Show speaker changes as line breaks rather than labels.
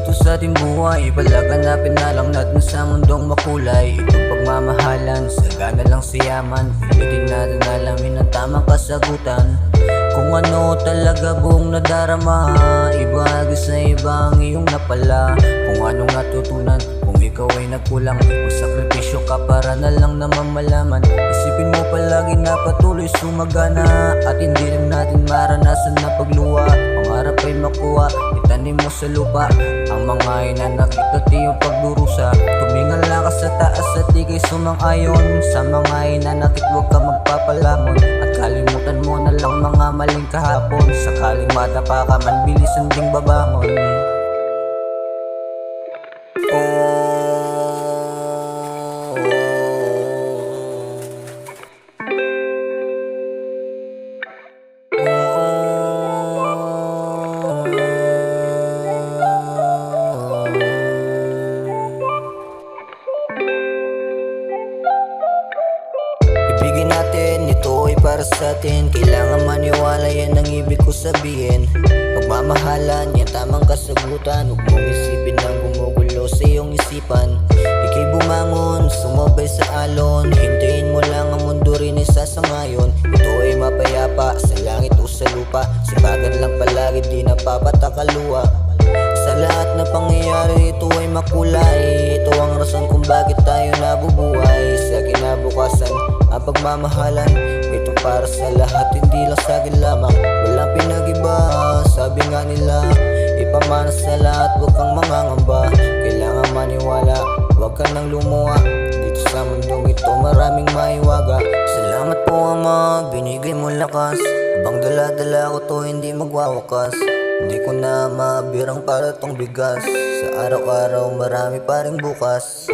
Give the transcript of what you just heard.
dito sa ating buhay, palaganapin na lang natin sa mundong makulay. Itong pagmamahalan, sagana lang sa yaman. Pilitin natin alamin ang tamang kasagutan. Kung ano talaga buong nadarama, ibahagi sa iba ang iyong napala. Kung anong natutunan, kung ikaw ay nagkulang, magsakripisyo ka para na lang naman malaman. Isipin mo palagi na patuloy sumagana, at hindi lang natin maranasan na pagluwa. Pangarap ay makuha, itanim mo sa lupa. Ang mga inanakit at iyong pagdurusa, tumingal lang ka sa taas at di kay sumang-ayon. Sa mga inanakit huwag ka magpapalamon, at kalimutan mo na lang mga maling kahapon. Sakaling madapa ka man, bilisan ding babangon. Ibigin natin, ito ay para sa atin. Kailangan maniwala, yan ang ibig ko sabihin. Pagmamahalan, yan tamang kasagutan. Huwag mong isipin ang gumugulo sa iyong isipan. Ika'y bumangon, sumabay sa alon. Hintayin mo lang ang mundo rin isasangayon. Ito ay mapayapa, sa langit o sa lupa. Sipagan lang palagi, di napapatakaluwa. Sa lahat na pangyayari, ito ay makulay. Ito ang rason kung bakit tayo nabubuhay. Sa kinabukasan, ang pagmamahalan, ito para sa lahat, hindi lang sa akin lamang. Walang pinag-iba, sabi nga nila, ipamana sa lahat, huwag kang mangangamba. Kailangan maniwala, huwag ka nang lumuha. Dito sa mundong ito, maraming maiwaga. Salamat po Ama, binigay mo lakas. Habang dala-dala ko to, hindi magwawakas. Hindi ko na mabirang para tong bigas. Sa araw-araw, marami pa ring bukas.